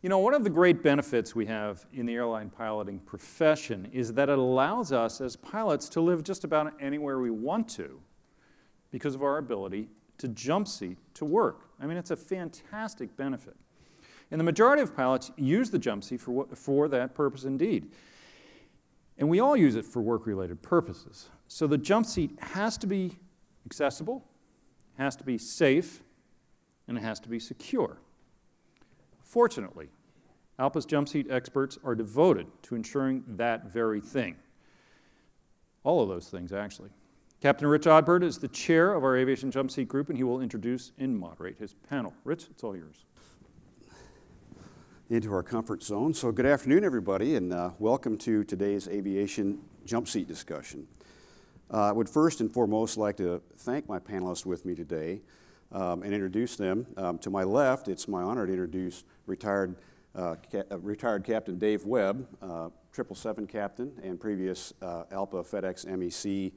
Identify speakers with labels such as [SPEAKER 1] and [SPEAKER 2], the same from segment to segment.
[SPEAKER 1] You know, one of the great benefits we have in the airline piloting profession is that it allows us as pilots to live just about anywhere we want to because of our ability to jump seat to work. I mean, it's a fantastic benefit. And the majority of pilots use the jump seat for that purpose indeed. And we all use it for work-related purposes. So the jump seat has to be accessible, has to be safe, and it has to be secure. Fortunately, ALPA's jump seat experts are devoted to ensuring that very thing. All of those things, actually. Captain Rich Odbert is the chair of our aviation jump seat group, and he will introduce and moderate his panel. Rich, it's all yours.
[SPEAKER 2] Into our comfort zone. So good afternoon, everybody, and welcome to today's aviation jump seat discussion. I would first and foremost like to thank my panelists with me today and introduce them. To my left, it's my honor to introduce retired Captain Dave Webb, 777 captain and previous ALPA FedEx MEC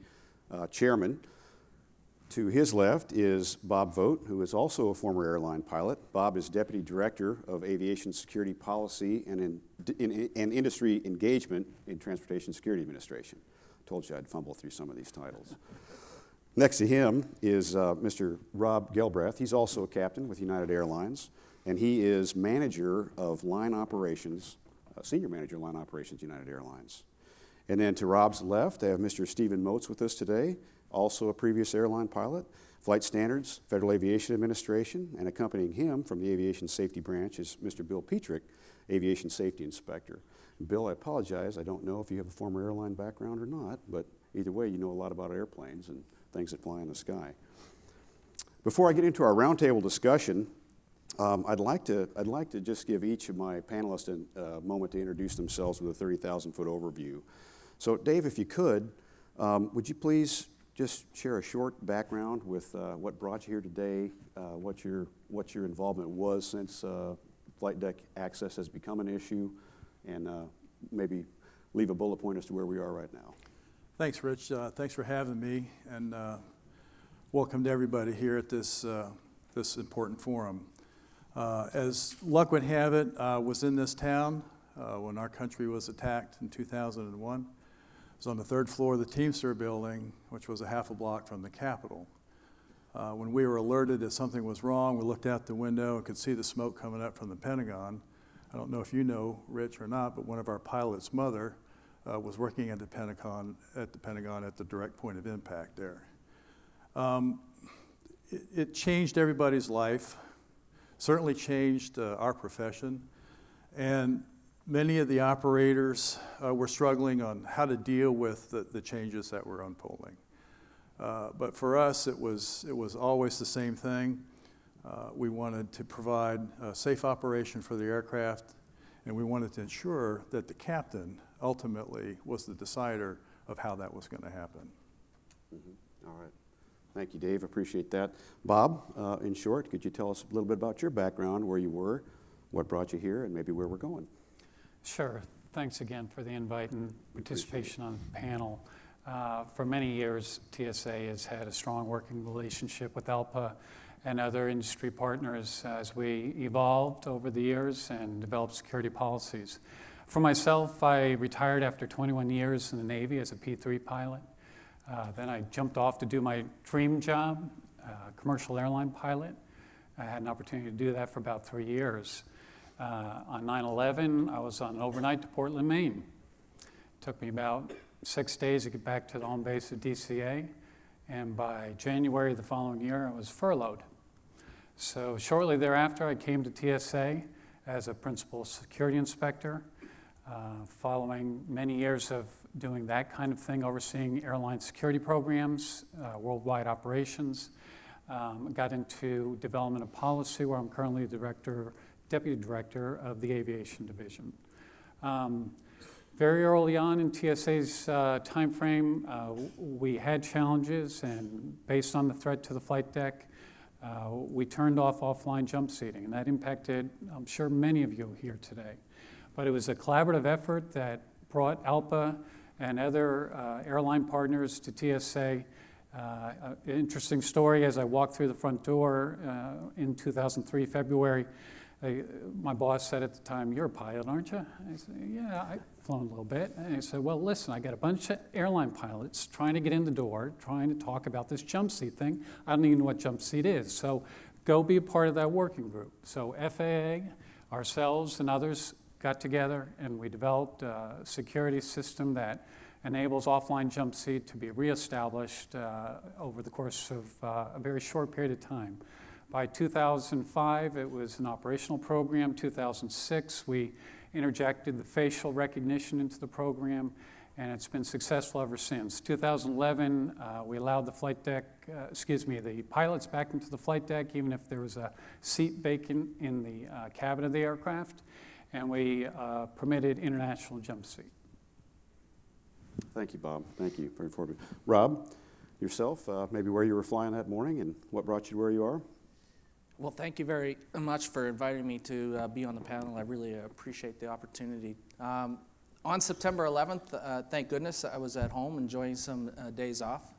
[SPEAKER 2] chairman. To his left is Bob Vogt, who is also a former airline pilot. Bob is Deputy Director of Aviation Security Policy and Industry Engagement in Transportation Security Administration. Told you I'd fumble through some of these titles. Next to him is Mr. Rob Galbraith. He's also a captain with United Airlines, and he is Manager of Line Operations, Senior Manager of Line Operations, United Airlines. And then to Rob's left, I have Mr. Stephen Moates with us today, also a previous airline pilot, Flight Standards, Federal Aviation Administration, and accompanying him from the Aviation Safety Branch is Mr. Bill Petrak, Aviation Safety Inspector. Bill, I apologize, I don't know if you have a former airline background or not, but either way, you know a lot about airplanes and things that fly in the sky. Before I get into our roundtable discussion, I'd like to just give each of my panelists a moment to introduce themselves with a 30,000-foot overview. So Dave, if you could you please just share a short background with what brought you here today, what your involvement was since flight deck access has become an issue, and maybe leave a bullet point as to where we are right now.
[SPEAKER 3] Thanks, Rich. Thanks for having me, and welcome to everybody here at this important forum. As luck would have it, I was in this town when our country was attacked in 2001. I was on the 3rd floor of the Teamster building, which was a half a block from the Capitol. When we were alerted that something was wrong, we looked out the window and could see the smoke coming up from the Pentagon. I don't know if you know, Rich, or not, but one of our pilots' mother was working at the Pentagon at the direct point of impact there. It changed everybody's life, certainly changed our profession, and many of the operators were struggling on how to deal with the changes that were unfolding. But for us, it was always the same thing. We wanted to provide a safe operation for the aircraft, and we wanted to ensure that the captain ultimately was the decider of how that was going to happen.
[SPEAKER 2] Mm-hmm. All right. Thank you, Dave. Appreciate that. Bob, in short, could you tell us a little bit about your background, where you were, what brought you here, and maybe where we're going?
[SPEAKER 4] Sure. Thanks again for the invite and participation on the panel. For many years, TSA has had a strong working relationship with ALPA and other industry partners as we evolved over the years and developed security policies. For myself, I retired after 21 years in the Navy as a P3 pilot. Then I jumped off to do my dream job, commercial airline pilot. I had an opportunity to do that for about 3 years. On 9/11, I was on an overnight to Portland, Maine. It took me about 6 days to get back to the home base of DCA, and by January the following year, I was furloughed. So shortly thereafter, I came to TSA as a principal security inspector. Following many years of doing that kind of thing, overseeing airline security programs, worldwide operations, got into development of policy, where I'm currently Deputy Director of the Aviation Division. Very early on in TSA's timeframe, we had challenges, and based on the threat to the flight deck, we turned off offline jump seating, and that impacted, I'm sure, many of you here today. But it was a collaborative effort that brought ALPA and other airline partners to TSA. An interesting story, as I walked through the front door in 2003, February, My boss said at the time, "You're a pilot, aren't you?" I said, "Yeah, I've flown a little bit." And he said, "Well, listen, I got a bunch of airline pilots trying to get in the door, trying to talk about this Jumpseat thing. I don't even know what Jumpseat is. So go be a part of that working group." So FAA, ourselves, and others got together, and we developed a security system that enables offline Jumpseat to be reestablished over the course of a very short period of time. By 2005, it was an operational program. 2006, we interjected the facial recognition into the program, and it's been successful ever since. 2011, we allowed the the pilots back into the flight deck, even if there was a seat vacant in the cabin of the aircraft, and we permitted international Jumpseat.
[SPEAKER 2] Thank you, Bob. Thank you. Very informative. Rob, yourself, maybe where you were flying that morning and what brought you to where you are?
[SPEAKER 5] Well, thank you very much for inviting me to be on the panel. I really appreciate the opportunity. On September 11th, thank goodness, I was at home enjoying some days off.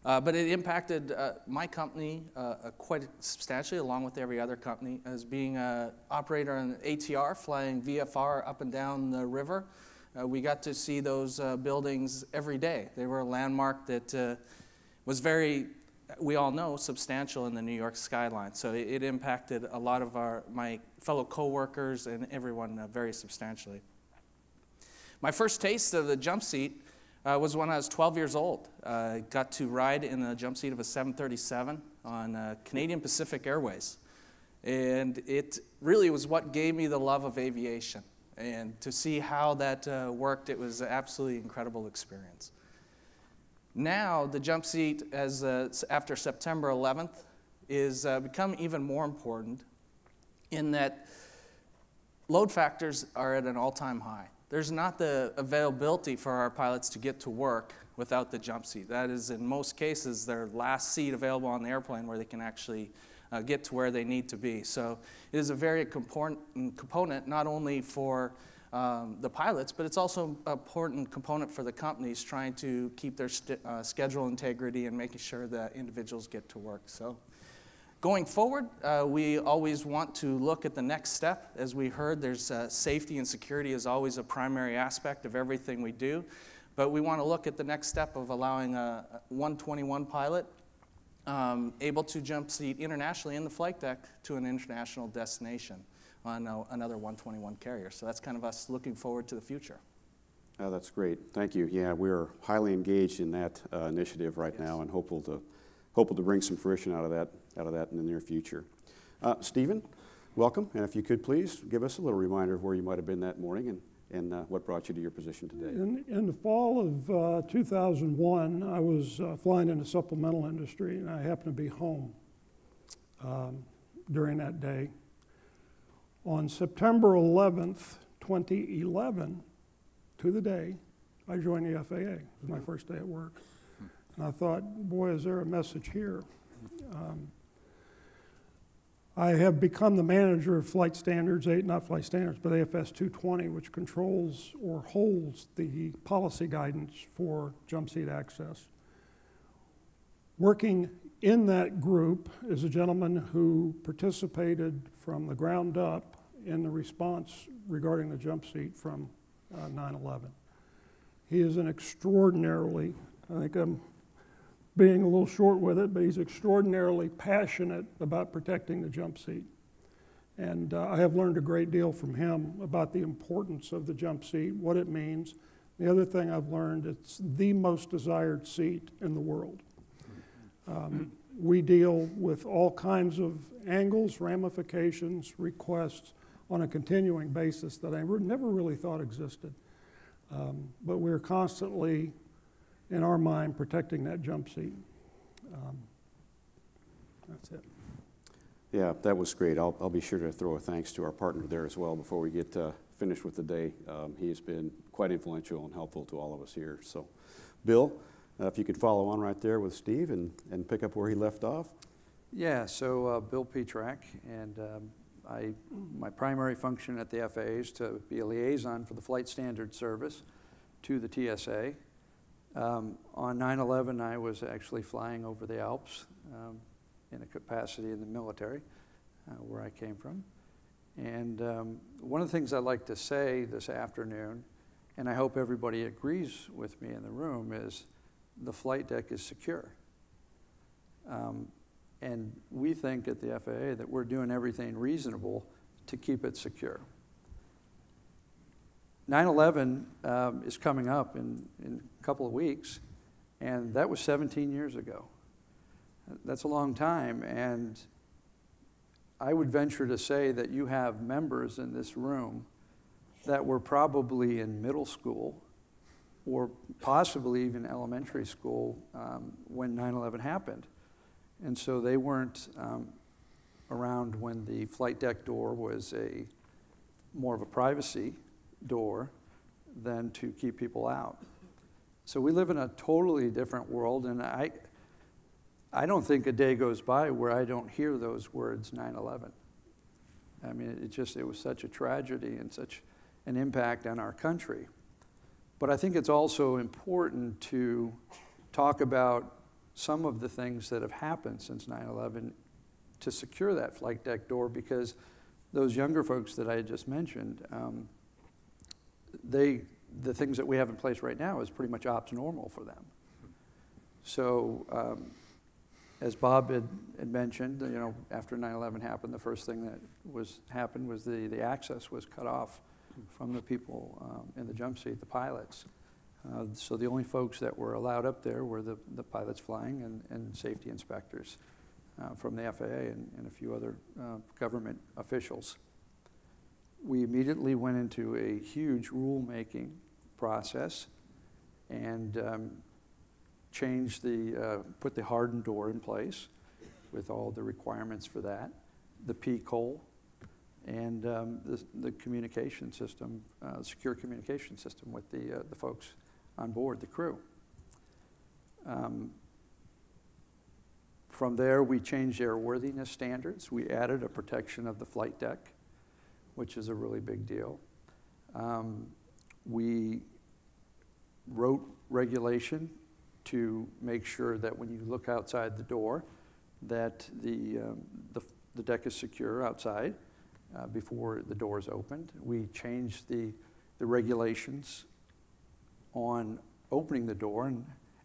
[SPEAKER 5] But it impacted my company quite substantially, along with every other company, as being an operator on ATR, flying VFR up and down the river. We got to see those buildings every day. They were a landmark that was very, we all know, substantial in the New York skyline. So it impacted a lot of my fellow coworkers and everyone very substantially. My first taste of the Jumpseat was when I was 12 years old. I got to ride in the Jumpseat of a 737 on Canadian Pacific Airways. And it really was what gave me the love of aviation. And to see how that worked, it was an absolutely incredible experience. Now, the Jumpseat, after September 11th, is become even more important in that load factors are at an all-time high. There's not the availability for our pilots to get to work without the Jumpseat. That is, in most cases, their last seat available on the airplane where they can actually get to where they need to be. So it is a very important component, not only for the pilots, but it's also an important component for the companies trying to keep their schedule integrity and making sure that individuals get to work. So going forward, we always want to look at the next step. As we heard, there's safety and security is always a primary aspect of everything we do. But we want to look at the next step of allowing a 121 pilot able to Jumpseat internationally in the flight deck to an international destination on another 121 carrier. So that's kind of us looking forward to the future.
[SPEAKER 2] Oh, that's great. Thank you. Yeah, we're highly engaged in that initiative right now and hopeful to bring some fruition out of that in the near future. Stephen, welcome. And if you could please give us a little reminder of where you might have been that morning and what brought you to your position today.
[SPEAKER 6] In the fall of 2001, I was flying in the supplemental industry, and I happened to be home during that day. On September 11th, 2011, to the day, I joined the FAA. It was my first day at work. And I thought, boy, is there a message here. I have become the manager of flight standards, not flight standards, but AFS 220, which controls or holds the policy guidance for Jumpseat access. Working in that group is a gentleman who participated from the ground up in the response regarding the Jumpseat from 9/11. He is an extraordinarily, I think I'm being a little short with it, but he's extraordinarily passionate about protecting the Jumpseat. And I have learned a great deal from him about the importance of the Jumpseat, what it means. The other thing I've learned, it's the most desired seat in the world. We deal with all kinds of angles, ramifications, requests on a continuing basis that I never really thought existed. But we're constantly, in our mind, protecting that Jumpseat. That's it.
[SPEAKER 2] Yeah, that was great. I'll be sure to throw a thanks to our partner there as well before we get finished with the day. He has been quite influential and helpful to all of us here. So, Bill, if you could follow on right there with Steve and pick up where he left off.
[SPEAKER 7] Yeah, so Bill Petrak, and my primary function at the FAA is to be a liaison for the Flight Standards Service to the TSA. On 9/11, I was actually flying over the Alps in a capacity in the military, where I came from. And one of the things I'd like to say this afternoon, and I hope everybody agrees with me in the room, is the flight deck is secure. And we think at the FAA that we're doing everything reasonable to keep it secure. 9/11 is coming up in a couple of weeks, and that was 17 years ago. That's a long time, and I would venture to say that you have members in this room that were probably in middle school or possibly even elementary school when 9/11 happened. And so they weren't around when the flight deck door was more of a privacy door than to keep people out. So we live in a totally different world, and I don't think a day goes by where I don't hear those words, 9/11. I mean, it was such a tragedy and such an impact on our country. But I think it's also important to talk about some of the things that have happened since 9/11 to secure that flight deck door, because those younger folks that I just mentioned, the things that we have in place right now is pretty much ops normal for them. So as Bob had mentioned, after 9/11 happened, the first thing that happened was the access was cut off from the people in the jump seat, the pilots. So the only folks that were allowed up there were the pilots flying and safety inspectors from the FAA and a few other government officials. We immediately went into a huge rulemaking process and put the hardened door in place with all the requirements for that, the peak-hole, and the communication system, secure communication system with the folks on board, the crew. From there, we changed airworthiness standards. We added a protection of the flight deck, which is a really big deal. We wrote regulation to make sure that when you look outside the door, that the deck is secure outside before the door is opened. We changed the regulations on opening the door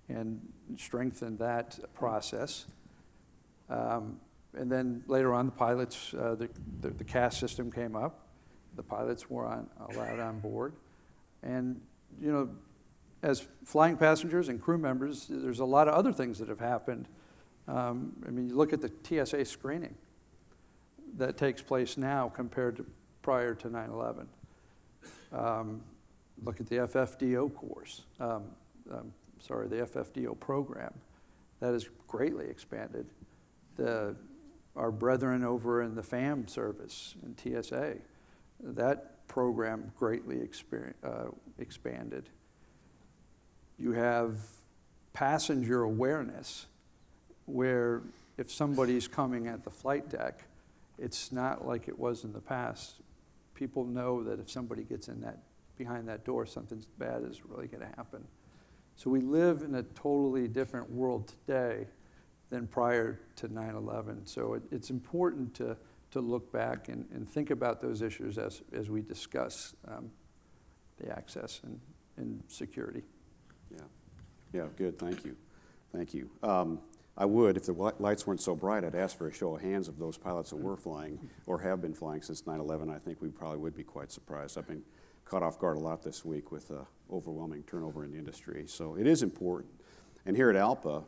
[SPEAKER 7] and strengthened that process. And then later on, the pilots, the CAS system came up. The pilots were allowed on board. And, as flying passengers and crew members, there's a lot of other things that have happened. You look at the TSA screening that takes place now compared to prior to 9/11. Look at the FFDO course, the FFDO program. That has greatly expanded. Our brethren over in the FAM service in TSA, that program greatly expanded. You have passenger awareness, where if somebody's coming at the flight deck, it's not like it was in the past. People know that if somebody gets behind that door, something bad is really going to happen. So we live in a totally different world today than prior to 9/11. So it's important to look back and think about those issues as we discuss the access and security.
[SPEAKER 2] Yeah, good, thank you. Thank you. I would, if the lights weren't so bright, I'd ask for a show of hands of those pilots that were flying or have been flying since 9/11. I think we probably would be quite surprised. I've been caught off guard a lot this week with overwhelming turnover in the industry. So it is important. And here at ALPA,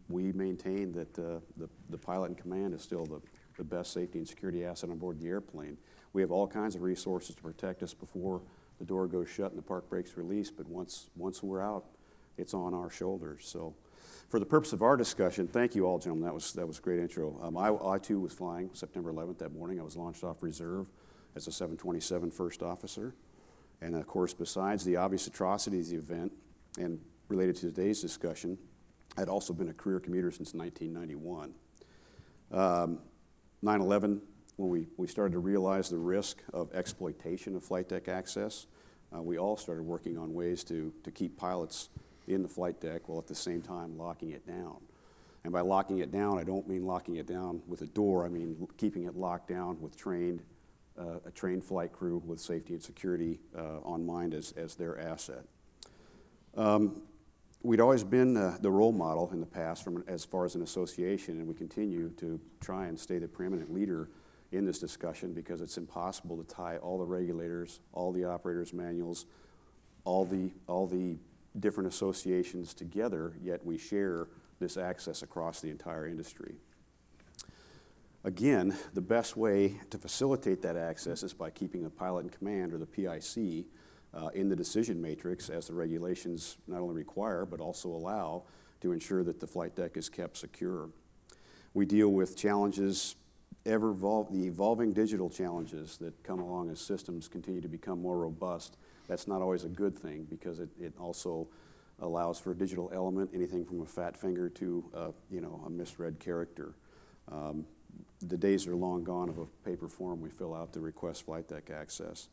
[SPEAKER 2] we maintain that the pilot in command is still the best safety and security asset on board the airplane. We have all kinds of resources to protect us before the door goes shut and the park brakes release, but once we're out, it's on our shoulders. So for the purpose of our discussion, thank you all, gentlemen. That was a great intro. I too was flying September 11th that morning. I was launched off reserve as a 727 first officer. And of course, besides the obvious atrocities of the event and related to today's discussion, I'd also been a career commuter since 1991. 9/11, when we started to realize the risk of exploitation of flight deck access, we all started working on ways to keep pilots in the flight deck while at the same time locking it down. And by locking it down, I don't mean locking it down with a door. I mean keeping it locked down with trained a trained flight crew with safety and security on mind as their asset. We'd always been the role model in the past as far as an association, and we continue to try and stay the preeminent leader in this discussion because it's impossible to tie all the regulators, all the operators' manuals, all the different associations together, yet we share this access across the entire industry. Again, the best way to facilitate that access is by keeping the pilot in command, or the PIC, in the decision matrix as the regulations not only require but also allow to ensure that the flight deck is kept secure. We deal with challenges, the evolving digital challenges that come along as systems continue to become more robust. That's not always a good thing because it also allows for a digital element, anything from a fat finger to a misread character. The days are long gone of a paper form we fill out to request flight deck access.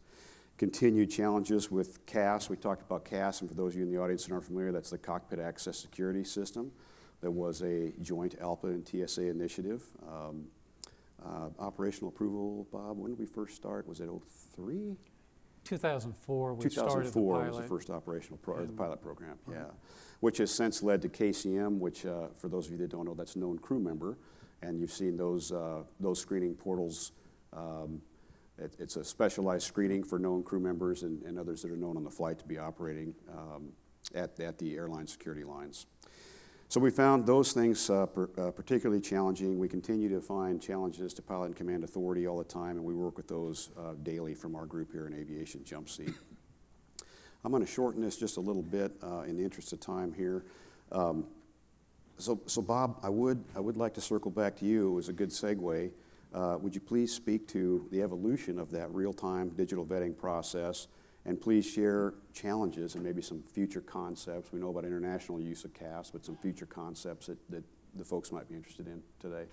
[SPEAKER 2] Continued challenges with CAS. We talked about CAS, and for those of you in the audience that aren't familiar, that's the Cockpit Access Security System. That was a joint ALPA and TSA initiative. Operational approval, Bob, when did we first start? Was it 03?
[SPEAKER 4] 2004, we started the pilot.
[SPEAKER 2] 2004 was the first operational the pilot program, yeah. Which has since led to KCM, which for those of you that don't know, that's known crew member. And you've seen those screening portals. It's a specialized screening for known crew members and others that are known on the flight to be operating at the airline security lines. So we found those things particularly challenging. We continue to find challenges to pilot and command authority all the time, and we work with those daily from our group here in Aviation Jumpseat. I'm going to shorten this just a little bit in the interest of time here. So Bob, I would like to circle back to you. It was a good segue. Would you please speak to the evolution of that real-time digital vetting process, and please share challenges and maybe some future concepts. We know about international use of CAS, but some future concepts that the folks might be interested in today.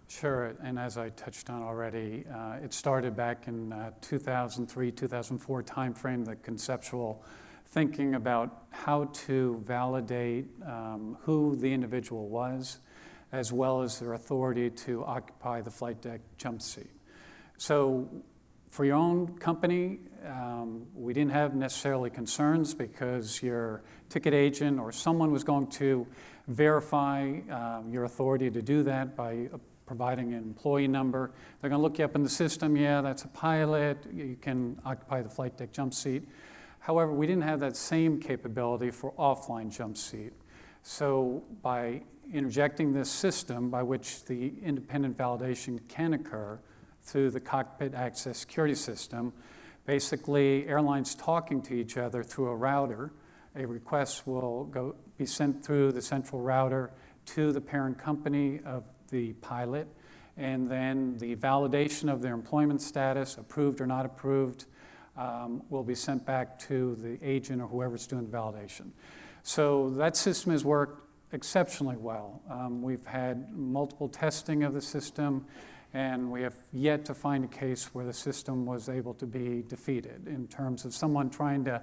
[SPEAKER 4] Sure, and as I touched on already, it started back in 2003, 2004 timeframe, the conceptual thinking about how to validate who the individual was, as well as their authority to occupy the flight deck jump seat. So for your own company, we didn't have necessarily concerns because your ticket agent or someone was going to verify your authority to do that by providing an employee number. They're going to look you up in the system. Yeah, that's a pilot. You can occupy the flight deck jump seat. However, we didn't have that same capability for offline jump seat. So by interjecting this system by which the independent validation can occur through the Cockpit Access Security System, basically airlines talking to each other through a router, a request will be sent through the central router to the parent company of the pilot, and then the validation of their employment status, approved or not approved, will be sent back to the agent or whoever's doing the validation. So that system has worked exceptionally well. We've had multiple testing of the system, and we have yet to find a case where the system was able to be defeated in terms of someone trying to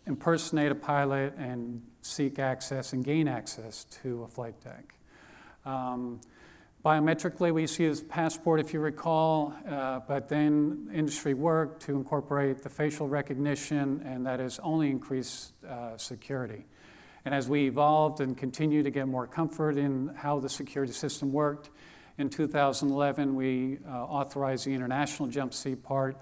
[SPEAKER 4] impersonate a pilot and seek access and gain access to a flight deck. Biometrically, we used to use passport, if you recall, but then industry worked to incorporate the facial recognition, and that has only increased security. And as we evolved and continued to get more comfort in how the security system worked, in 2011, we authorized the international jump seat part,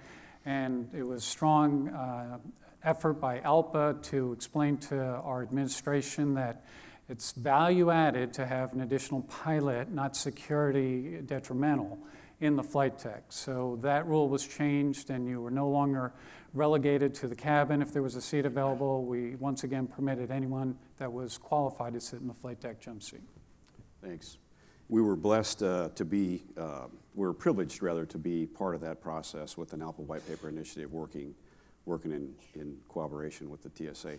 [SPEAKER 4] and it was strong effort by ALPA to explain to our administration that it's value added to have an additional pilot, not security detrimental, in the flight deck. So that rule was changed, and you were no longer relegated to the cabin. If there was a seat available, we once again permitted anyone that was qualified to sit in the flight deck jump seat.
[SPEAKER 2] Thanks. We were blessed to be, we were privileged rather to be part of that process with an ALPA white paper initiative working in cooperation with the TSA.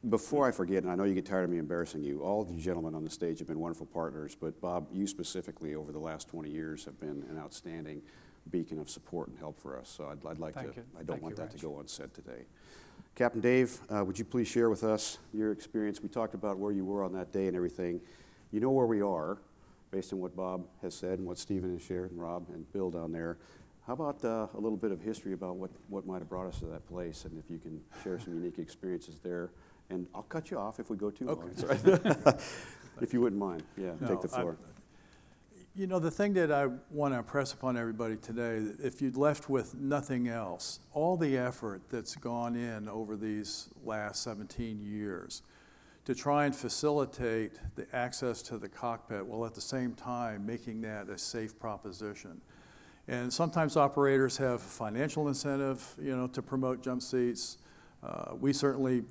[SPEAKER 2] Before I forget, and I know you get tired of me embarrassing you, all of you gentlemen on the stage have been wonderful partners, but Bob, you specifically over the last 20 years have been an outstanding beacon of support and help for us. So I'd like to, I don't want that to go unsaid today. Captain Dave, would you please share with us your experience? We talked about where you were on that day and everything. You know where we are, based on what Bob has said and what Stephen has shared and Rob and Bill down there. How about a little bit of history about what might have brought us to that place, and if you can share some unique experiences there. And I'll cut you off if we go too long. Sorry. If you wouldn't mind. Yeah, no, take the floor.
[SPEAKER 3] You know, the thing that I want to impress upon everybody today, if you'd left with nothing else, all the effort that's gone in over these last 17 years to try and facilitate the access to the cockpit while at the same time making that a safe proposition. And sometimes operators have financial incentive, you know, to promote jump seats. We certainly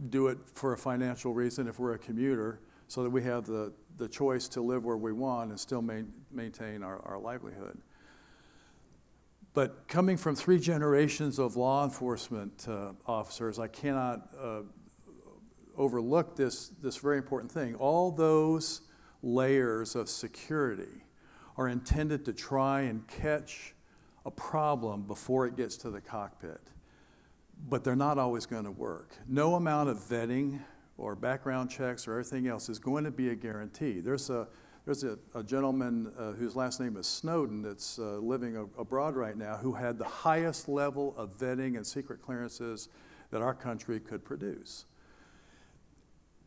[SPEAKER 3] do it for a financial reason if we're a commuter, so that we have the choice to live where we want and still maintain our livelihood. But coming from 3 generations of law enforcement officers, I cannot overlook this very important thing. All those layers of security are intended to try and catch a problem before it gets to the cockpit. But they're not always going to work. No amount of vetting or background checks or everything else is going to be a guarantee. There's a gentleman whose last name is Snowden that's living abroad right now who had the highest level of vetting and secret clearances that our country could produce.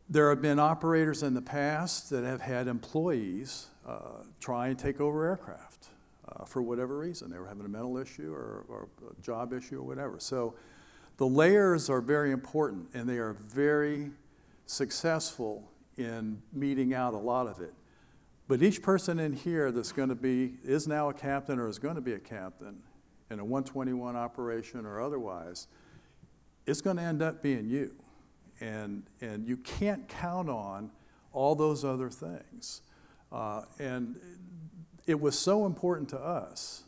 [SPEAKER 3] There have been operators in the past that have had employees try and take over aircraft for whatever reason. They were having a mental issue or a job issue or whatever. So the layers are very important, and they are very successful in meeting out a lot of it. But each person in here that's going to be, is now a captain or is going to be a captain in a 121 operation or otherwise, it's going to end up being you. And you can't count on all those other things. And it was so important to us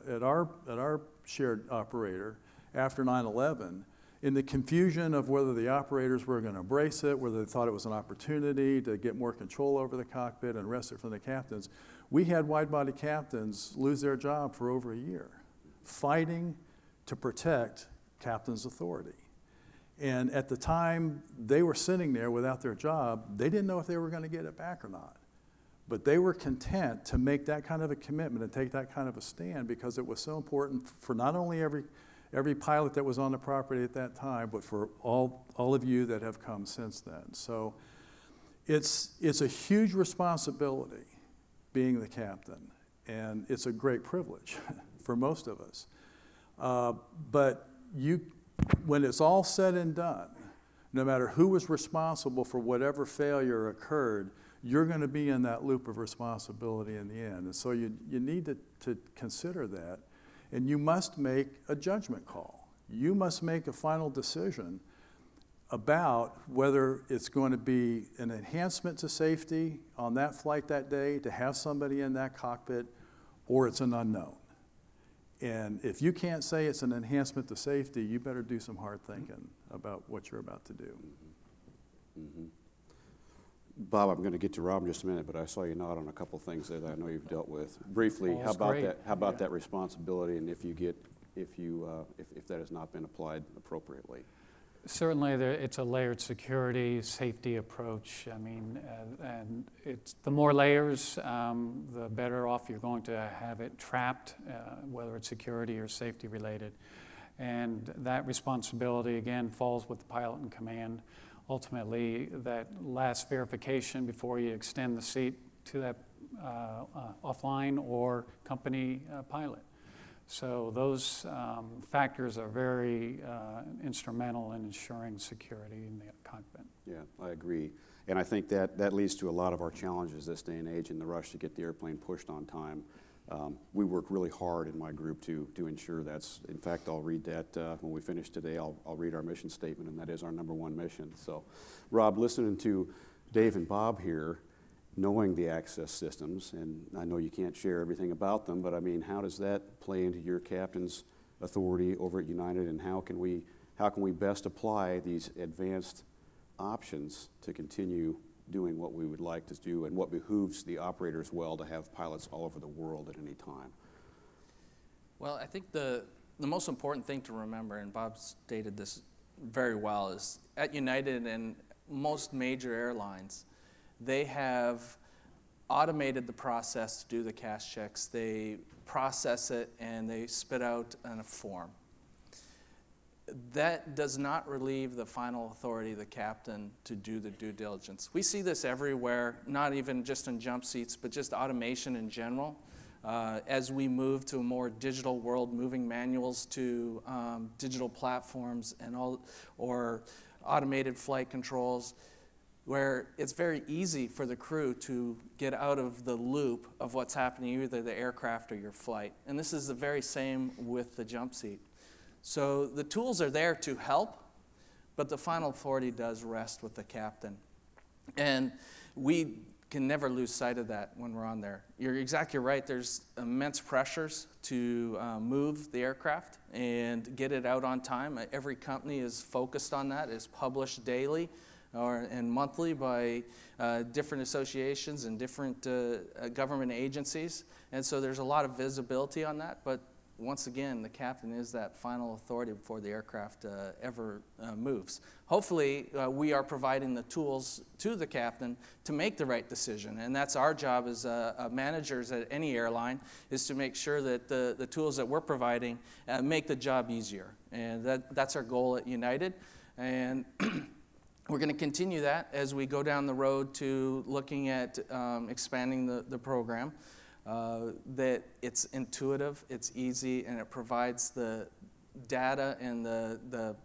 [SPEAKER 3] at our shared operator after 9/11, in the confusion of whether the operators were going to embrace it, whether they thought it was an opportunity to get more control over the cockpit and wrest it from the captains, we had wide-body captains lose their job for over a year, fighting to protect captains' authority. And at the time they were sitting there without their job, they didn't know if they were going to get it back or not. But they were content to make that kind of a commitment and take that kind of a stand because it was so important for not only every pilot that was on the property at that time, but for all of you that have come since then. So it's a huge responsibility being the captain, and it's a great privilege for most of us. But when it's all said and done, no matter who was responsible for whatever failure occurred, you're going to be in that loop of responsibility in the end. And so you need to consider that. And you must make a judgment call. You must make a final decision about whether it's going to be an enhancement to safety on that flight that day to have somebody in that cockpit, or it's an unknown. And if you can't say it's an enhancement to safety, you better do some hard thinking about what you're about to do.
[SPEAKER 2] Mm-hmm. Bob, I'm going to get to Rob in just a minute, but I saw you nod on a couple things that I know you've dealt with. Briefly, how about that responsibility, and if that has not been applied appropriately?
[SPEAKER 4] Certainly, it's a layered security, safety approach. I mean, and it's the more layers, the better off you're going to have it trapped, whether it's security or safety related. And that responsibility, again, falls with the pilot in command. Ultimately, that last verification before you extend the seat to that offline or company pilot. So those factors are very instrumental in ensuring security in the cockpit.
[SPEAKER 2] Yeah, I agree. And I think that leads to a lot of our challenges this day and age in the rush to get the airplane pushed on time. We work really hard in my group to ensure that's. In fact, I'll read that when we finish today. I'll read our mission statement, and that is our #1 mission. So, Rob, listening to Dave and Bob here, knowing the access systems, and I know you can't share everything about them, but I mean, how does that play into your captain's authority over at United, and how can we best apply these advanced options to continue doing what we would like to do and what behooves the operators well to have pilots all over the world at any time?
[SPEAKER 5] Well, I think the most important thing to remember, and Bob stated this very well, is at United and most major airlines, they have automated the process to do the cash checks. They process it and they spit out in a form. That does not relieve the final authority of the captain to do the due diligence. We see this everywhere, not even just in Jumpseats, but just automation in general. As we move to a more digital world, moving manuals to digital platforms and or automated flight controls, where it's very easy for the crew to get out of the loop of what's happening, either the aircraft or your flight. And this is the very same with the Jumpseat. So the tools are there to help, but the final authority does rest with the captain. And we can never lose sight of that when we're on there. You're exactly right. There's immense pressures to move the aircraft and get it out on time. Every company is focused on that, is published daily and monthly by different associations and different government agencies. And so there's a lot of visibility on that. But once again, the captain is that final authority before the aircraft ever moves. Hopefully, we are providing the tools to the captain to make the right decision. And that's our job as managers at any airline, is to make sure that the tools that we're providing make the job easier. And that's our goal at United. And we're going to continue that as we go down the road to looking at expanding the program. That it's intuitive, it's easy, and it provides the data and the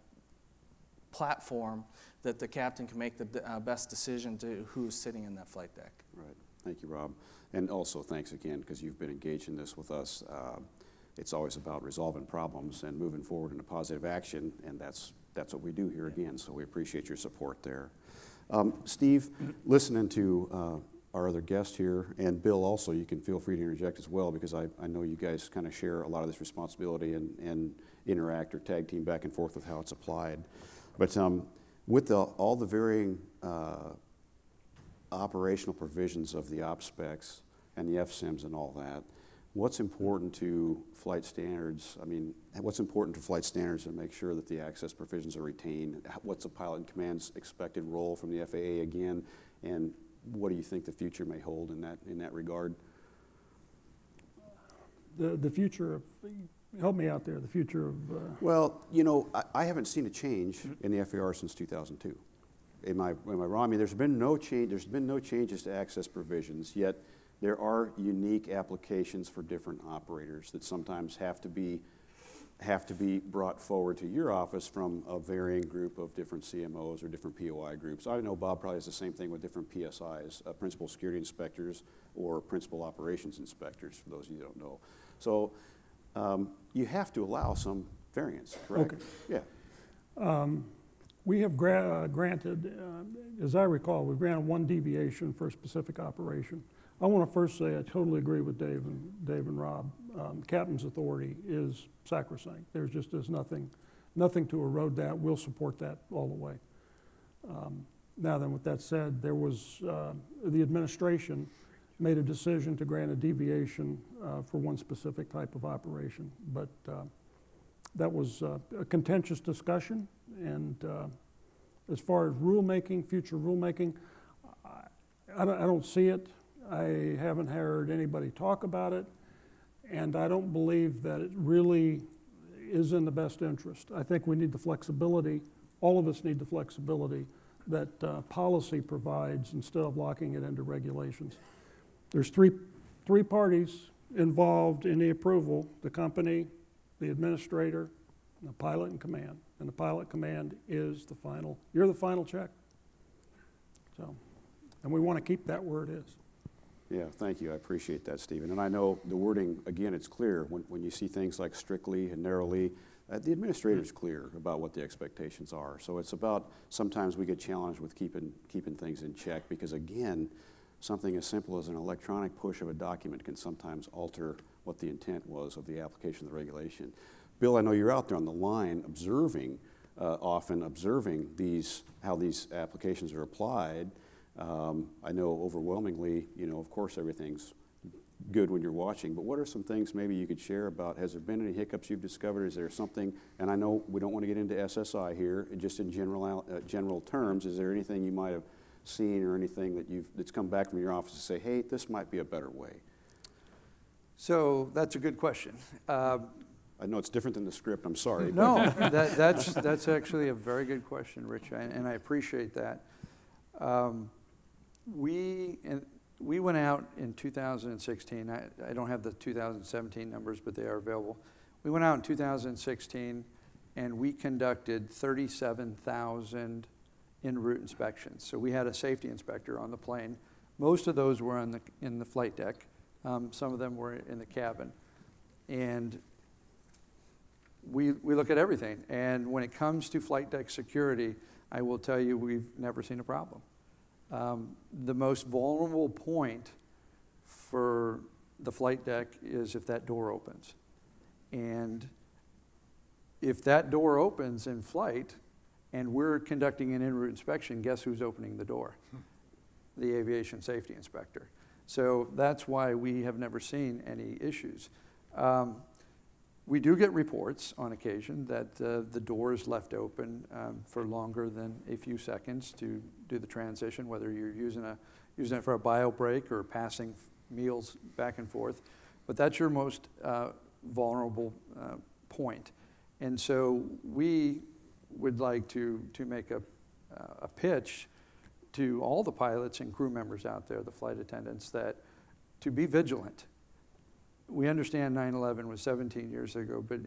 [SPEAKER 5] platform that the captain can make the best decision to who's sitting in that flight deck.
[SPEAKER 2] Right. Thank you, Rob. And also thanks again, because you've been engaged in this with us. It's always about resolving problems and moving forward into positive action, and that's what we do here again, so we appreciate your support there. Steve, listening to our other guest here, and Bill also, you can feel free to interject as well, because I know you guys kind of share a lot of this responsibility and interact or tag team back and forth with how it's applied. But with all the varying operational provisions of the op specs and the FSIMs and all that, what's important to flight standards? I mean, what's important to flight standards to make sure that the access provisions are retained? What's the pilot and command's expected role from the FAA again? And what do you think the future may hold in that regard?
[SPEAKER 6] The future of, help me out there, the future of...
[SPEAKER 2] Well, you know, I haven't seen a change in the FAR since 2002. Am I wrong? I mean, there's been no changes to access provisions, yet there are unique applications for different operators that sometimes have to be brought forward to your office from a varying group of different CMOs or different POI groups. I know Bob probably has the same thing with different PSIs, principal security inspectors or principal operations inspectors, for those of you who don't know. So you have to allow some variance, correct?
[SPEAKER 6] Okay.
[SPEAKER 2] Yeah.
[SPEAKER 6] We have granted, as I recall, we've granted one deviation for a specific operation. I want to first say I totally agree with Dave and Rob. The captain's authority is sacrosanct. There's nothing to erode that. We'll support that all the way. Now then, with that said, there was the administration made a decision to grant a deviation for one specific type of operation, but that was a contentious discussion. And as far as rulemaking, future rulemaking, I don't see it. I haven't heard anybody talk about it, and I don't believe that it really is in the best interest. I think we need the flexibility, all of us need the flexibility that policy provides instead of locking it into regulations. There's three parties involved in the approval: the company, the administrator, and the pilot and command. And the pilot command is the final, you're the final check. So, and we want to keep that where it is.
[SPEAKER 2] Yeah, thank you. I appreciate that, Stephen. And I know the wording, again, it's clear. When you see things like strictly and narrowly, the administrator's clear about what the expectations are. So it's about, sometimes we get challenged with keeping things in check, because again, something as simple as an electronic push of a document can sometimes alter what the intent was of the application of the regulation. Bill, I know you're out there on the line observing, often observing how these applications are applied. I know overwhelmingly, of course everything's good when you're watching, but what are some things maybe you could share about? Has there been any hiccups you've discovered? Is there something, and I know we don't want to get into SSI here, just in general terms, is there anything you might have seen or anything that's come back from your office to say, hey, this might be a better way?
[SPEAKER 7] So that's a good question.
[SPEAKER 2] I know it's different than the script, I'm sorry.
[SPEAKER 7] No, that's actually a very good question, Rich, and I appreciate that. We went out in 2016. I don't have the 2017 numbers, but they are available. We went out in 2016, and we conducted 37,000 en route inspections. So we had a safety inspector on the plane. Most of those were in the flight deck. Some of them were in the cabin. And we look at everything. And when it comes to flight deck security, I will tell you we've never seen a problem. The most vulnerable point for the flight deck is if that door opens. And if that door opens in flight and we're conducting an en route inspection, guess who's opening the door? The aviation safety inspector. So that's why we have never seen any issues. We do get reports on occasion that the door is left open for longer than a few seconds to do the transition, whether you're using it for a bio break or passing meals back and forth. But that's your most vulnerable point. And so we would like to make a pitch to all the pilots and crew members out there, the flight attendants, that to be vigilant. We understand 9/11 was 17 years ago, but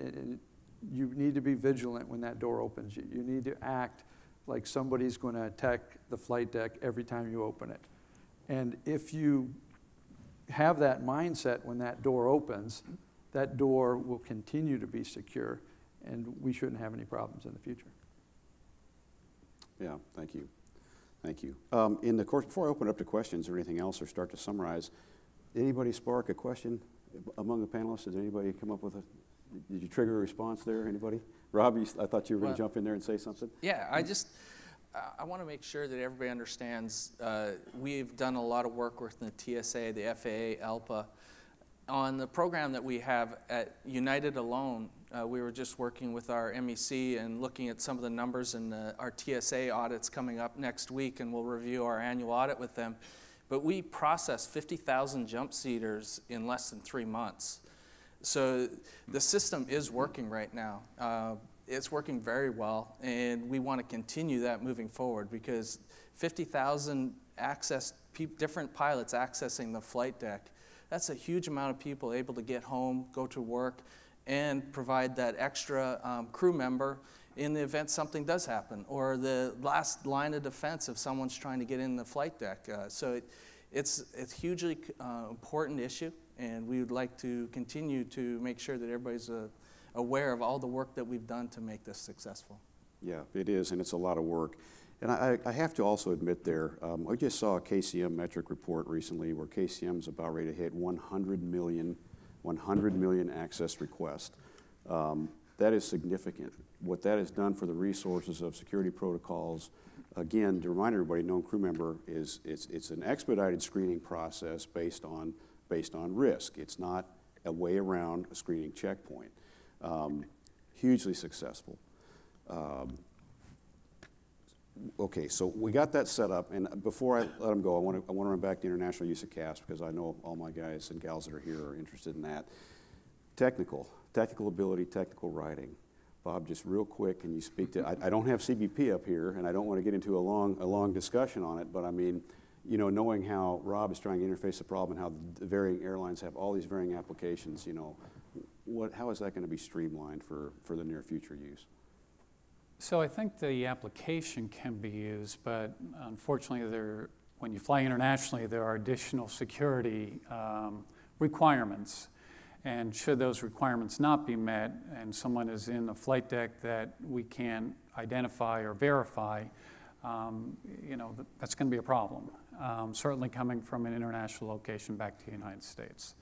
[SPEAKER 7] you need to be vigilant when that door opens. You need to act like somebody's going to attack the flight deck every time you open it. And if you have that mindset when that door opens, that door will continue to be secure, and we shouldn't have any problems in the future.
[SPEAKER 2] Yeah, thank you. Thank you. In the course, before I open it up to questions or anything else or start to summarize, anybody spark a question among the panelists? Did anybody come up with did you trigger a response there, anybody? Rob, I thought you were going to jump in there and say something.
[SPEAKER 5] Yeah, I want to make sure that everybody understands we've done a lot of work with the TSA, the FAA, ALPA. On the program that we have at United alone, we were just working with our MEC and looking at some of the numbers, and our TSA audit's coming up next week, and we'll review our annual audit with them. But we processed 50,000 jump seaters in less than 3 months. So the system is working right now. It's working very well, and we want to continue that moving forward, because 50,000 different pilots accessing the flight deck, that's a huge amount of people able to get home, go to work, and provide that extra crew member in the event something does happen, or the last line of defense if someone's trying to get in the flight deck. So it's a hugely important issue, and we would like to continue to make sure that everybody's aware of all the work that we've done to make this successful. Yeah,
[SPEAKER 2] it is, and it's a lot of work. And I have to also admit there, I just saw a KCM metric report recently where KCM's about ready to hit 100 million access requests. That is significant. What that has done for the resources of security protocols, again, to remind everybody, known crew member it's an expedited screening process based on risk. It's not a way around a screening checkpoint. Hugely successful. Okay, so we got that set up, and before I let them go, I want to run back to international use of CAPS, because I know all my guys and gals that are here are interested in that. Technical ability, technical writing. Bob, just real quick, can you speak to, I don't have CBP up here, and I don't want to get into a long discussion on it, but I mean, you know, knowing how Rob is trying to interface the problem and how the varying airlines have all these varying applications, you know, how is that going to be streamlined for the near future use?
[SPEAKER 4] So I think the application can be used, but unfortunately when you fly internationally, there are additional security requirements. And should those requirements not be met and someone is in a flight deck that we can't identify or verify, you know, that's going to be a problem, certainly coming from an international location back to the United States.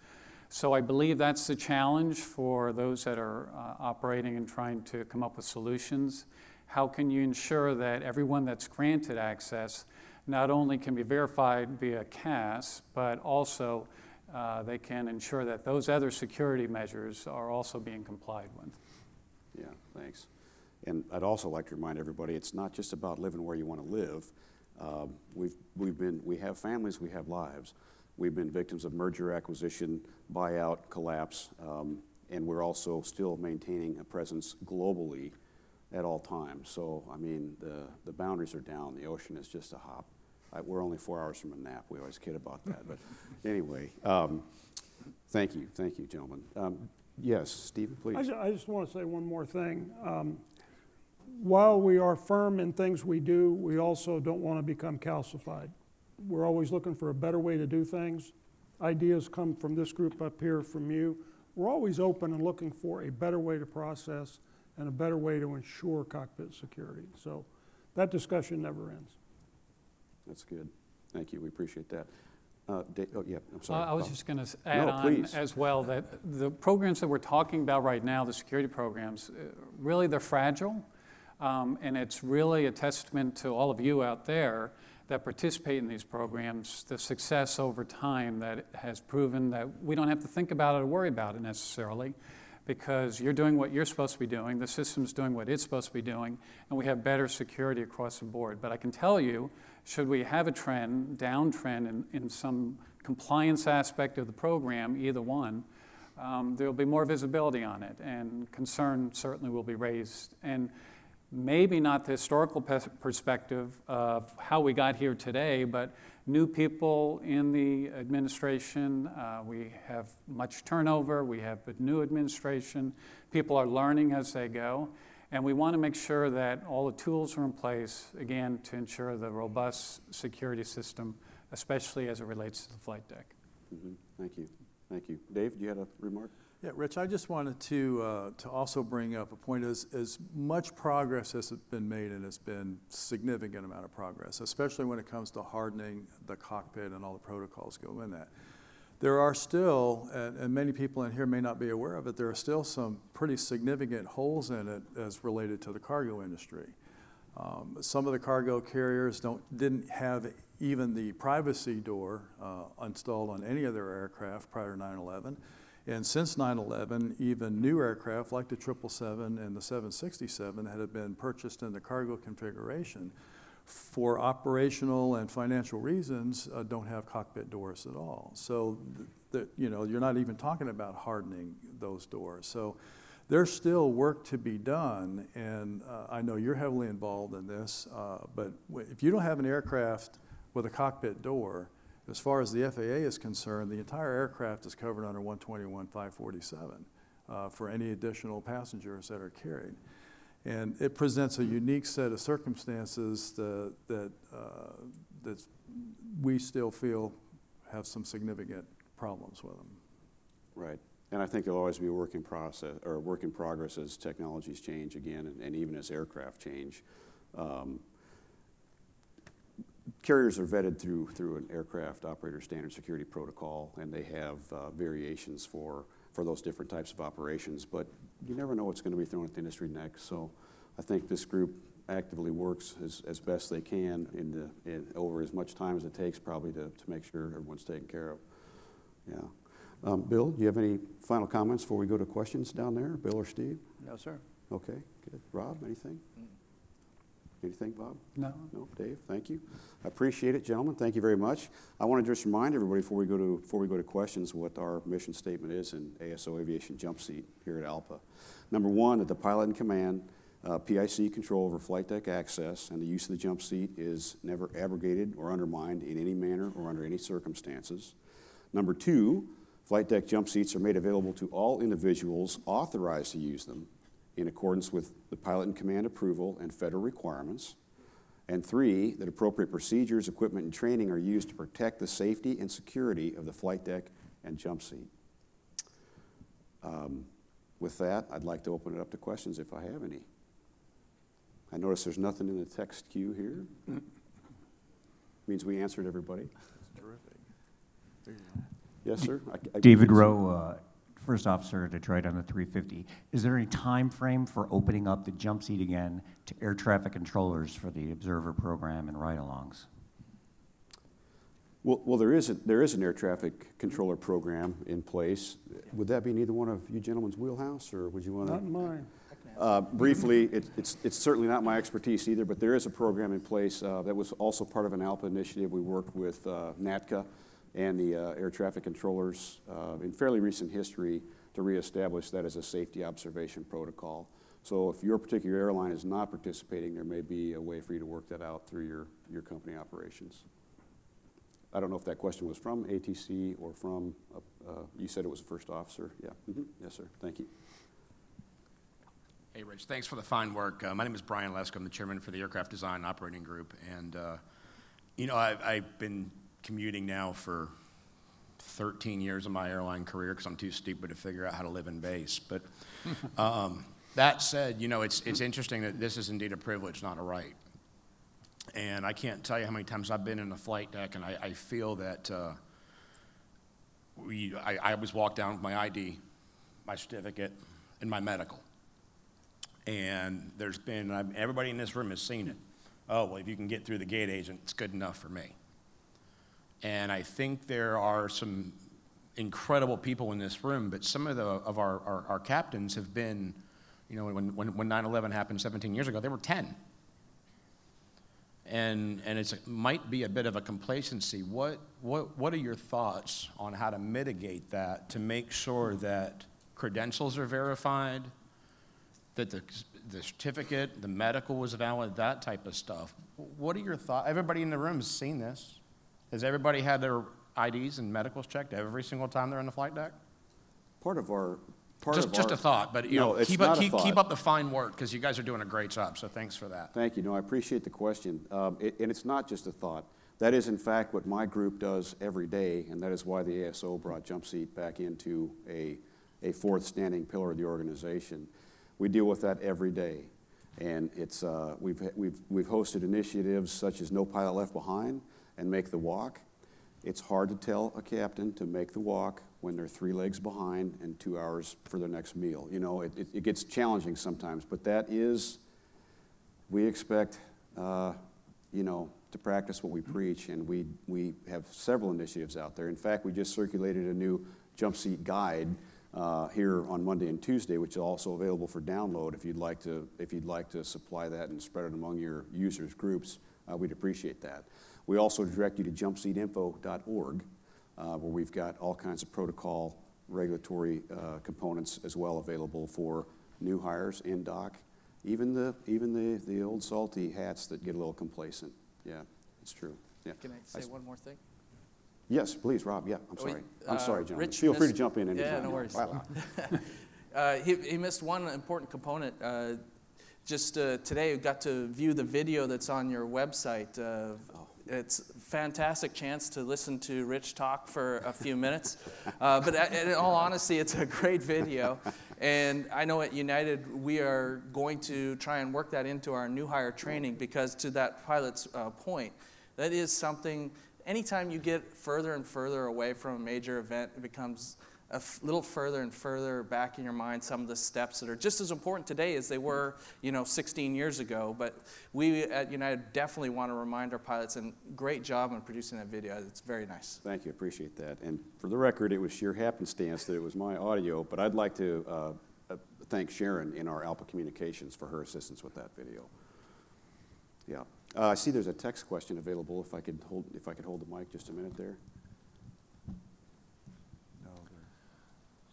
[SPEAKER 4] So I believe that's the challenge for those that are operating and trying to come up with solutions. How can you ensure that everyone that's granted access not only can be verified via CAS, but also they can ensure that those other security measures are also being complied with?
[SPEAKER 2] Yeah, thanks. And I'd also like to remind everybody, it's not just about living where you want to live. We have families, we have lives. We've been victims of merger, acquisition, buyout, collapse, and we're also still maintaining a presence globally at all times. So, I mean, the boundaries are down. The ocean is just a hop. We're only 4 hours from a nap. We always kid about that. But anyway, thank you, gentlemen. Yes, Stephen, please.
[SPEAKER 6] I just want to say one more thing. While we are firm in things we do, we also don't want to become calcified. We're always looking for a better way to do things. Ideas come from this group up here, from you. We're always open and looking for a better way to process and a better way to ensure cockpit security. So that discussion never ends.
[SPEAKER 2] That's good. Thank you. We appreciate that. Dave, oh, yeah, I'm sorry.
[SPEAKER 4] I was just going to add on as well that the programs that we're talking about right now, the security programs, really they're fragile. And it's really a testament to all of you out there that participate in these programs, the success over time that has proven that we don't have to think about it or worry about it necessarily, because you're doing what you're supposed to be doing, the system's doing what it's supposed to be doing, and we have better security across the board. But I can tell you, should we have a trend, downtrend in some compliance aspect of the program, either one, there'll be more visibility on it, and concern certainly will be raised. And maybe not the historical perspective of how we got here today, but new people in the administration. We have much turnover. We have a new administration. People are learning as they go. And we want to make sure that all the tools are in place, again, to ensure the robust security system, especially as it relates to the flight deck.
[SPEAKER 2] Mm-hmm. Thank you. Thank you. Dave, you had a remark?
[SPEAKER 3] Yeah, Rich, I just wanted to also bring up a point. As much progress has been made, and it's been significant amount of progress, especially when it comes to hardening the cockpit and all the protocols go in that. There are still, and many people in here may not be aware of it, there are still some pretty significant holes in it as related to the cargo industry. Some of the cargo carriers didn't have even the privacy door installed on any of their aircraft prior to 9/11. And since 9/11, even new aircraft like the 777 and the 767 that have been purchased in the cargo configuration for operational and financial reasons don't have cockpit doors at all. So you're not even talking about hardening those doors. So there's still work to be done, and I know you're heavily involved in this, but if you don't have an aircraft with a cockpit door, as far as the FAA is concerned, the entire aircraft is covered under 121.547 for any additional passengers that are carried. And it presents a unique set of circumstances that we still feel have some significant problems with them.
[SPEAKER 2] Right. And I think it'll always be a work in process or work in progress as technologies change again, and even as aircraft change. Carriers are vetted through an aircraft operator standard security protocol, and they have variations for those different types of operations. But you never know what's going to be thrown at the industry next. So I think this group actively works as best they can over as much time as it takes probably to make sure everyone's taken care of. Yeah. Bill, do you have any final comments before we go to questions down there? Bill or Steve?
[SPEAKER 7] No, sir.
[SPEAKER 2] Okay, good. Rob, anything? Anything, Bob?
[SPEAKER 4] No.
[SPEAKER 2] No, Dave, thank you. I appreciate it, gentlemen. Thank you very much. I want to just remind everybody before we go to questions what our mission statement is in ASO Aviation Jumpseat here at ALPA. Number one, that the pilot in command, PIC control over flight deck access and the use of the jump seat is never abrogated or undermined in any manner or under any circumstances. Number two, flight deck jump seats are made available to all individuals authorized to use them in accordance with the pilot in command approval and federal requirements. And three, that appropriate procedures, equipment, and training are used to protect the safety and security of the flight deck and jump seat. With that, I'd like to open it up to questions if I have any. I notice there's nothing in the text queue here. Means we answered everybody.
[SPEAKER 3] That's terrific.
[SPEAKER 2] There you go. Yes, sir?
[SPEAKER 8] David Rowe, First Officer, Detroit on the 350. Is there any time frame for opening up the jump seat again to air traffic controllers for the observer program and ride-alongs?
[SPEAKER 2] Well, there is an air traffic controller program in place. Would that be in either one of you gentlemen's wheelhouse, or would you want to?
[SPEAKER 6] Not mine.
[SPEAKER 5] answer.
[SPEAKER 2] Briefly, it's certainly not my expertise either, but there is a program in place that was also part of an ALPA initiative. We worked with NATCA and the air traffic controllers in fairly recent history to reestablish that as a safety observation protocol. So if your particular airline is not participating, there may be a way for you to work that out through your company operations. I don't know if that question was from ATC or from, you said it was a first officer. Yeah. Mm-hmm. Yes, sir. Thank you.
[SPEAKER 9] Hey, Rich. Thanks for the fine work. My name is Brian Lesk. I'm the chairman for the Aircraft Design Operating Group. And, you know, I've been commuting now for 13 years of my airline career because I'm too stupid to figure out how to live in base. But that said, you know, it's interesting that this is indeed a privilege, not a right. And I can't tell you how many times I've been in a flight deck and I feel that I always walk down with my ID, my certificate, and my medical. And there's been, everybody in this room has seen it. Oh, well, if you can get through the gate agent, it's good enough for me. And I think there are some incredible people in this room, but some of our captains have been, you know, when 9/11 happened 17 years ago, they were 10. And it might be a bit of a complacency. What are your thoughts on how to mitigate that to make sure that credentials are verified, that the certificate, the medical was valid, that type of stuff? What are your thoughts? Everybody in the room has seen this. Has everybody had their IDs and medicals checked every single time they're in the flight deck? Just a thought, but you know, keep up the fine work because you guys are doing a great job. So thanks for that.
[SPEAKER 2] Thank you. No, I appreciate the question. And it's not just a thought. That is, in fact, what my group does every day, and that is why the ASO brought Jumpseat back into a fourth standing pillar of the organization. We deal with that every day, and it's we've hosted initiatives such as No Pilot Left Behind and Make the Walk. It's hard to tell a captain to make the walk when they're 3 legs behind and 2 hours for their next meal. You know, it gets challenging sometimes, but that is, we expect, you know, to practice what we preach, and we have several initiatives out there. In fact, we just circulated a new Jumpseat guide here on Monday and Tuesday, which is also available for download. If you'd like to supply that and spread it among your users groups, we'd appreciate that. We also direct you to jumpseatinfo.org, where we've got all kinds of protocol regulatory components as well available for new hires in dock, even the old salty hats that get a little complacent. Yeah, it's true. Yeah.
[SPEAKER 5] Can I say one more thing?
[SPEAKER 2] Yes, please, Rob. Yeah, I'm sorry. I'm sorry, gentlemen.
[SPEAKER 5] Rich
[SPEAKER 2] Feel free to jump in anytime.
[SPEAKER 5] Yeah, no worries.
[SPEAKER 2] Wow.
[SPEAKER 5] He missed one important component. Just today, we got to view the video that's on your website. It's a fantastic chance to listen to Rich talk for a few minutes. But in all honesty, it's a great video. And I know at United, we are going to try and work that into our new hire training because to that pilot's point, that is something, anytime you get further and further away from a major event, it becomes a little further and further back in your mind some of the steps that are just as important today as they were, you know, 16 years ago. But we at United definitely want to remind our pilots, and great job on producing that video. It's very nice.
[SPEAKER 2] Thank you, appreciate that. And for the record, it was sheer happenstance that it was my audio, but I'd like to thank Sharon in our ALPA Communications for her assistance with that video. Yeah, I see there's a text question available. If I could hold the mic just a minute there.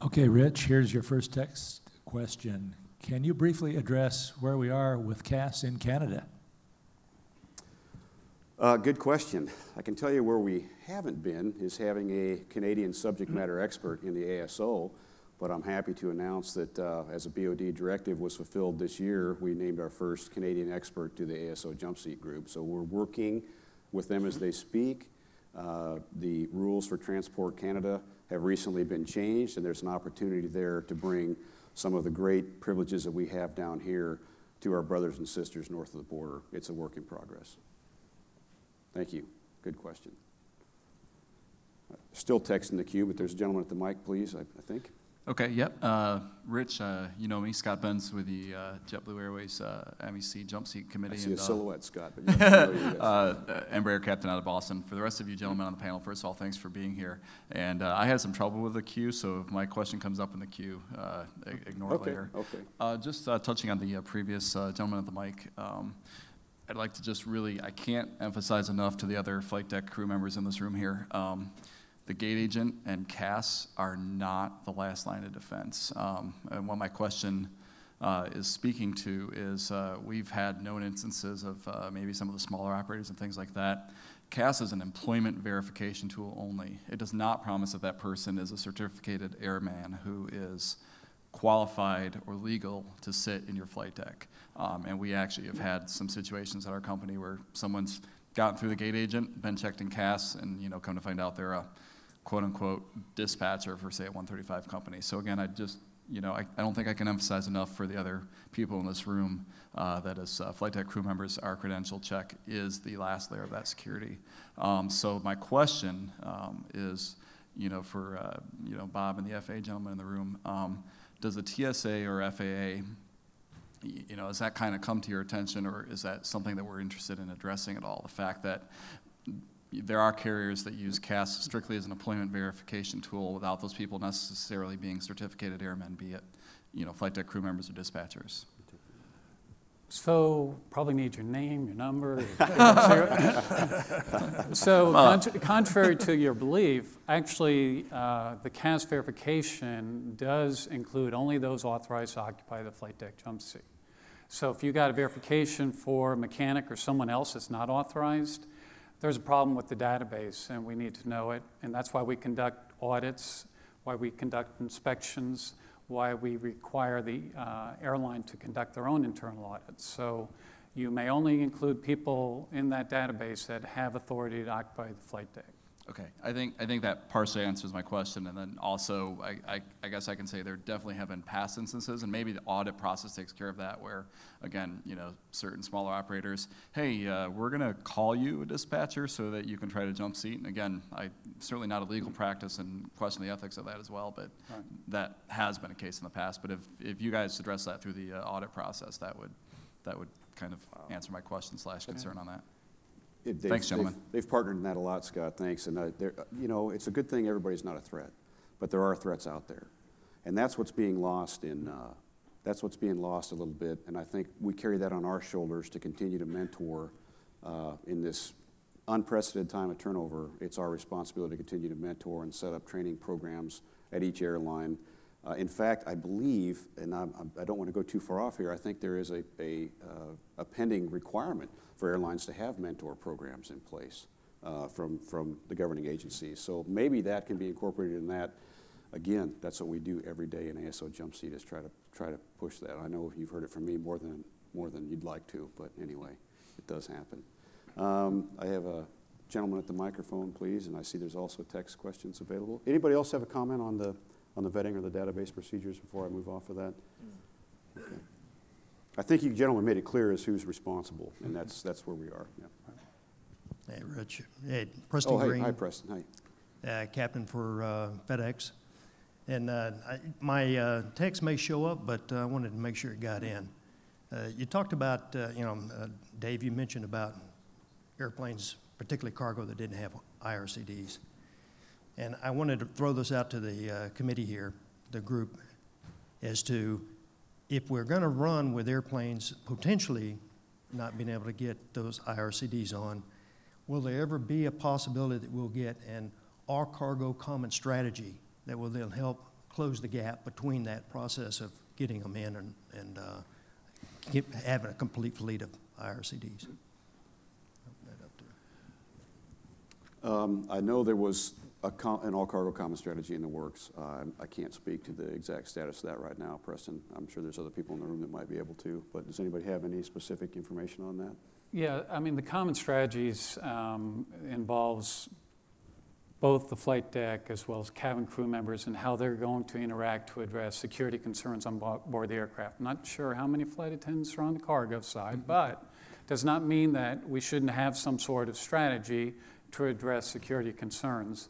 [SPEAKER 10] Okay, Rich, here's your first text question. Can you briefly address where we are with CAS in Canada?
[SPEAKER 2] Good question. I can tell you where we haven't been is having a Canadian subject matter expert in the ASO, but I'm happy to announce that as a BOD directive was fulfilled this year, we named our first Canadian expert to the ASO Jumpseat group. So we're working with them as they speak. The rules for Transport Canada have recently been changed, and there's an opportunity there to bring some of the great privileges that we have down here to our brothers and sisters north of the border. It's a work in progress. Thank you. Good question. Still text in the queue, but there's a gentleman at the mic, please, I think.
[SPEAKER 11] Okay, yep. Rich, you know me, Scott Benz with the JetBlue Airways MEC Jumpseat Committee.
[SPEAKER 2] I see
[SPEAKER 11] and,
[SPEAKER 2] a silhouette, Scott. But
[SPEAKER 11] Embraer captain out of Boston. For the rest of you gentlemen on the panel, first of all, thanks for being here. And I had some trouble with the queue, so if my question comes up in the queue, ignore it later.
[SPEAKER 2] Okay.
[SPEAKER 11] Just touching on the previous gentleman at the mic, I'd like to just really, I can't emphasize enough to the other flight deck crew members in this room here. The gate agent and CAS are not the last line of defense. And what my question is speaking to is we've had known instances of maybe some of the smaller operators and things like that. CAS is an employment verification tool only. It does not promise that that person is a certificated airman who is qualified or legal to sit in your flight deck. And we actually have had some situations at our company where someone's gotten through the gate agent, been checked in CAS, and come to find out they're a quote-unquote dispatcher for, say, a 135 company. So again, I just, I don't think I can emphasize enough for the other people in this room that as flight deck crew members, our credential check is the last layer of that security. So my question is, for Bob and the FAA gentleman in the room, does the TSA or FAA, has that kind of come to your attention, or is that something that we're interested in addressing at all? The fact that there are carriers that use CAS strictly as an employment verification tool without those people necessarily being certificated airmen, be it, flight deck crew members or dispatchers.
[SPEAKER 4] So probably need your name, your number. So contrary to your belief, actually the CAS verification does include only those authorized to occupy the flight deck jump seat. So if you got a verification for a mechanic or someone else that's not authorized, there's a problem with the database, and we need to know it. And that's why we conduct audits, why we conduct inspections, why we require the airline to conduct their own internal audits. So you may only include people in that database that have authority to occupy the flight deck.
[SPEAKER 11] Okay, I think that partially answers my question, and then also I guess I can say there definitely have been past instances, and maybe the audit process takes care of that, where again, certain smaller operators, hey, we're going to call you a dispatcher so that you can try to jump seat. And again, certainly not a legal practice and question the ethics of that as well, but right. That has been a case in the past. But if you guys address that through the audit process, that would kind of answer my question / concern on that. Thanks, gentlemen.
[SPEAKER 2] They've partnered in that a lot, Scott. Thanks. And it's a good thing everybody's not a threat, but there are threats out there, and that's what's being lost in. That's what's being lost a little bit, and I think we carry that on our shoulders to continue to mentor in this unprecedented time of turnover. It's our responsibility to continue to mentor and set up training programs at each airline. In fact, I believe, and I don't want to go too far off here, I think there is a pending requirement for airlines to have mentor programs in place from the governing agencies. So maybe that can be incorporated in that. Again, that's what we do every day in ASO Jumpseat, is try to push that. I know you've heard it from me more than you'd like to, but anyway, it does happen. I have a gentleman at the microphone, please, and I see there's also text questions available. Anybody else have a comment on the vetting or the database procedures before I move off of that? Okay. I think you gentlemen made it clear as who's responsible, and that's where we are. Yeah.
[SPEAKER 12] Hey, Rich. Hey, Preston Green.
[SPEAKER 2] Hi, Preston.
[SPEAKER 12] Hi. Captain for FedEx. And my text may show up, but I wanted to make sure it got in. You talked about, Dave, you mentioned about airplanes, particularly cargo, that didn't have IRCDs. And I wanted to throw this out to the committee here, the group, as to if we're going to run with airplanes potentially not being able to get those IRCDs on, will there ever be a possibility that we'll get an all-cargo common strategy that will then help close the gap between that process of getting them in and having a complete fleet of IRCDs?
[SPEAKER 2] I know there was an all-cargo common strategy in the works. I can't speak to the exact status of that right now, Preston. I'm sure there's other people in the room that might be able to, but does anybody have any specific information on that?
[SPEAKER 4] Yeah, I mean, the common strategies involves both the flight deck as well as cabin crew members and how they're going to interact to address security concerns on board the aircraft. Not sure how many flight attendants are on the cargo side, but does not mean that we shouldn't have some sort of strategy to address security concerns.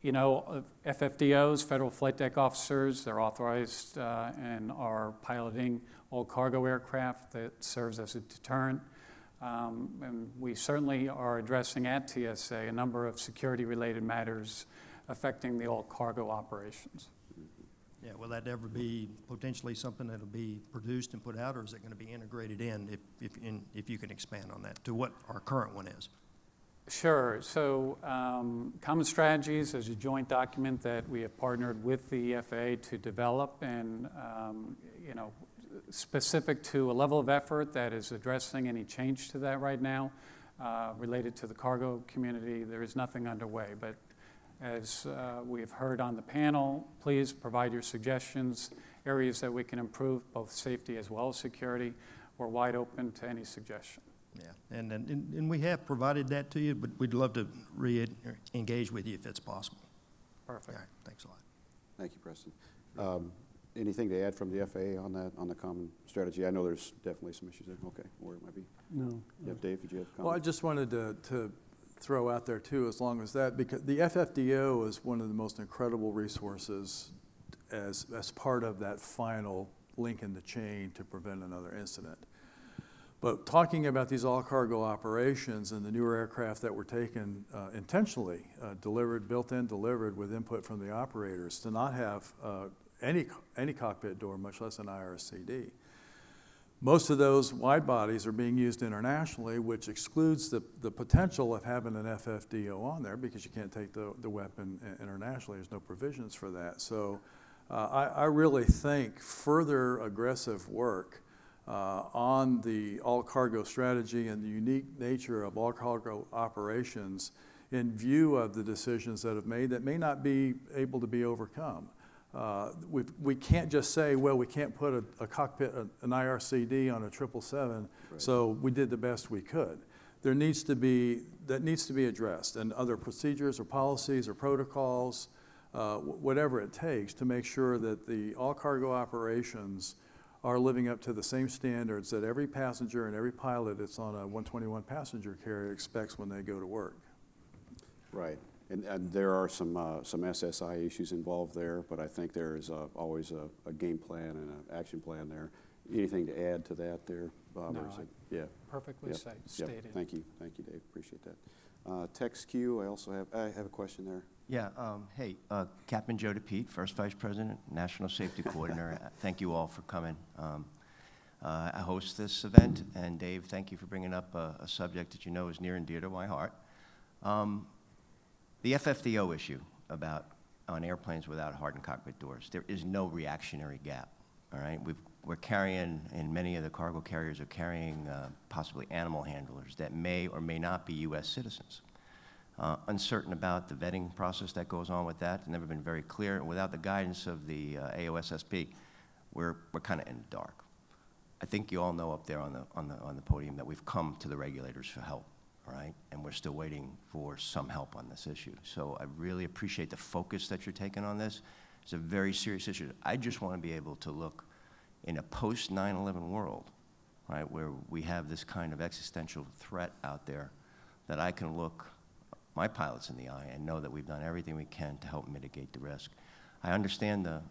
[SPEAKER 4] You know, FFDOs, Federal Flight Deck Officers, they're authorized and are piloting all cargo aircraft that serves as a deterrent. And we certainly are addressing at TSA a number of security-related matters affecting the all cargo operations.
[SPEAKER 12] Yeah, will that ever be potentially something that'll be produced and put out, or is it going to be integrated in, if you can expand on that, to what our current one is?
[SPEAKER 4] Sure. So Common Strategies is a joint document that we have partnered with the FAA to develop, and you know, specific to a level of effort that is addressing any change to that right now related to the cargo community. There is nothing underway, but as we've heard on the panel, please provide your suggestions, areas that we can improve, both safety as well as security. We're wide open to any suggestion.
[SPEAKER 12] Yeah, and we have provided that to you, but we'd love to re-engage with you if it's possible.
[SPEAKER 4] Perfect.
[SPEAKER 12] All right, thanks a lot.
[SPEAKER 2] Thank you, Preston. Anything to add from the FAA on that, on the common strategy? I know there's definitely some issues there. Okay, or it might be.
[SPEAKER 6] No.
[SPEAKER 2] Yeah, Dave, did you have a comment?
[SPEAKER 3] Well, I just wanted to throw out there too, as long as that, because the FFDO is one of the most incredible resources as part of that final link in the chain to prevent another incident. But talking about these all-cargo operations and the newer aircraft that were taken intentionally, built in, delivered with input from the operators, to not have any cockpit door, much less an IRCD. Most of those wide bodies are being used internationally, which excludes the potential of having an FFDO on there, because you can't take the weapon internationally. There's no provisions for that. So I really think further aggressive work on the all-cargo strategy and the unique nature of all-cargo operations in view of the decisions that have made that may not be able to be overcome. We can't just say, well, we can't put a cockpit, an IRCD on a 777, right, so we did the best we could. That needs to be addressed, and other procedures or policies or protocols, whatever it takes to make sure that the all-cargo operations are living up to the same standards that every passenger and every pilot that's on a 121 passenger carrier expects when they go to work.
[SPEAKER 2] Right. And there are some SSI issues involved there, but I think there is always a game plan and an action plan there. Anything to add to that there, Bob?
[SPEAKER 4] No,
[SPEAKER 2] yeah.
[SPEAKER 4] Perfectly stated.
[SPEAKER 2] Yep. Thank you, Dave. Appreciate that. Text queue. I have a question there.
[SPEAKER 13] Yeah. Hey, Captain Joe DePete, First Vice President, National Safety Coordinator. Thank you all for coming. I host this event, and Dave, thank you for bringing up a subject that you know is near and dear to my heart. The FFDO issue on airplanes without hardened cockpit doors, there is no reactionary gap, all right? We're carrying, and many of the cargo carriers are carrying possibly animal handlers that may or may not be U.S. citizens. Uncertain about the vetting process that goes on with that, never been very clear. Without the guidance of the AOSSP, we're kind of in the dark. I think you all know up there on the podium that we've come to the regulators for help. All right, and we're still waiting for some help on this issue. So I really appreciate the focus that you're taking on this. It's a very serious issue. I just want to be able to look in a post 9/11 world, right, where we have this kind of existential threat out there, that I can look my pilots in the eye and know that we've done everything we can to help mitigate the risk. I understand the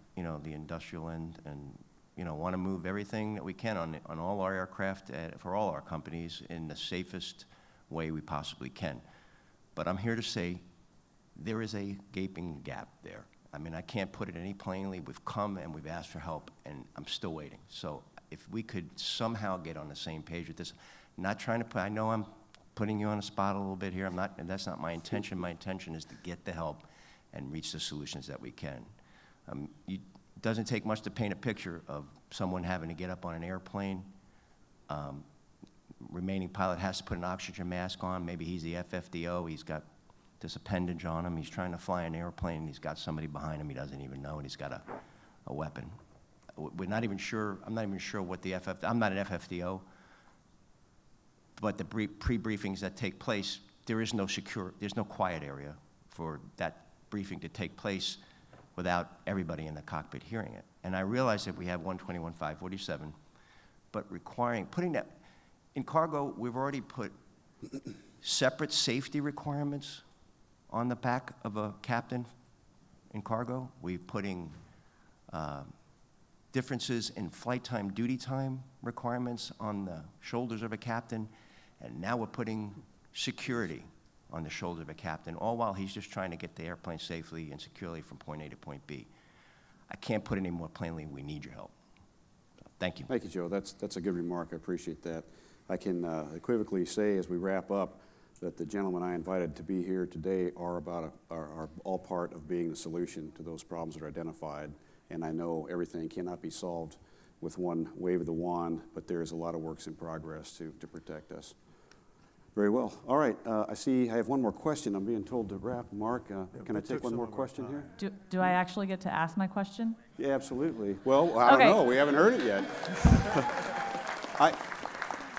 [SPEAKER 13] industrial end, and want to move everything that we can on all our aircraft for all our companies in the safest way we possibly can. But I'm here to say there is a gaping gap there. I mean, I can't put it any plainly. We've come and we've asked for help, and I'm still waiting. So if we could somehow get on the same page with this, not trying to I know I'm putting you on the spot a little bit here. And that's not my intention. My intention is to get the help and reach the solutions that we can. It doesn't take much to paint a picture of someone having to get up on an airplane. Remaining pilot has to put an oxygen mask on. Maybe he's the FFDO. He's got this appendage on him. He's trying to fly an airplane, and he's got somebody behind him he doesn't even know, and he's got a weapon. We're not even sure. I'm not even sure what the I'm not an FFDO, but the pre-briefings that take place, there's no quiet area for that briefing to take place without everybody in the cockpit hearing it. And I realize that we have 121.547, but putting that, in cargo, we've already put separate safety requirements on the back of a captain in cargo. We're putting differences in flight time, duty time requirements on the shoulders of a captain, and now we're putting security on the shoulders of a captain, all while he's just trying to get the airplane safely and securely from point A to point B. I can't put it any more plainly, we need your help. So, thank you.
[SPEAKER 2] Thank you, Joe. That's a good remark. I appreciate that. I can equivocally say as we wrap up that the gentlemen I invited to be here today are all part of being the solution to those problems that are identified. And I know everything cannot be solved with one wave of the wand, but there is a lot of works in progress to protect us. Very well. All right. I see I have one more question. I'm being told to wrap. Mark, can I take one more question here?
[SPEAKER 14] Do I actually get to ask my question?
[SPEAKER 2] Yeah, absolutely. Well, I don't know. We haven't heard it yet.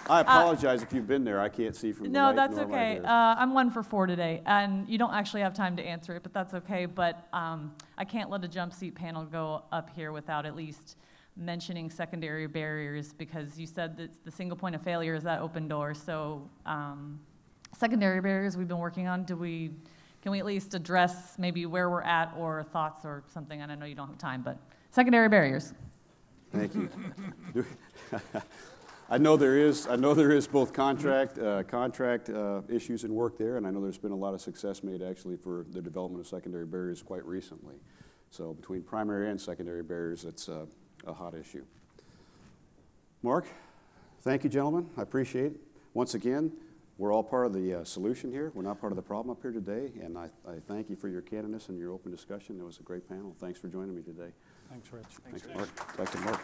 [SPEAKER 2] I apologize if you've been there. I can't see from the
[SPEAKER 14] No,
[SPEAKER 2] light,
[SPEAKER 14] that's
[SPEAKER 2] nor
[SPEAKER 14] okay.
[SPEAKER 2] right there.
[SPEAKER 14] I'm 1 for 4 today, and you don't actually have time to answer it, but that's okay. But I can't let a jump seat panel go up here without at least mentioning secondary barriers, because you said that the single point of failure is that open door. So secondary barriers we've been working on, can we at least address maybe where we're at or thoughts or something? And I know you don't have time, but secondary barriers.
[SPEAKER 2] Thank you. I know there is both contract issues and work there, and I know there's been a lot of success made actually for the development of secondary barriers quite recently. So between primary and secondary barriers, it's a hot issue. Mark, thank you, gentlemen. I appreciate it. Once again, we're all part of the solution here. We're not part of the problem up here today, and I thank you for your candidness and your open discussion. It was a great panel. Thanks for joining me today.
[SPEAKER 4] Thanks, Rich.
[SPEAKER 2] Thanks, Mark. Back to Mark.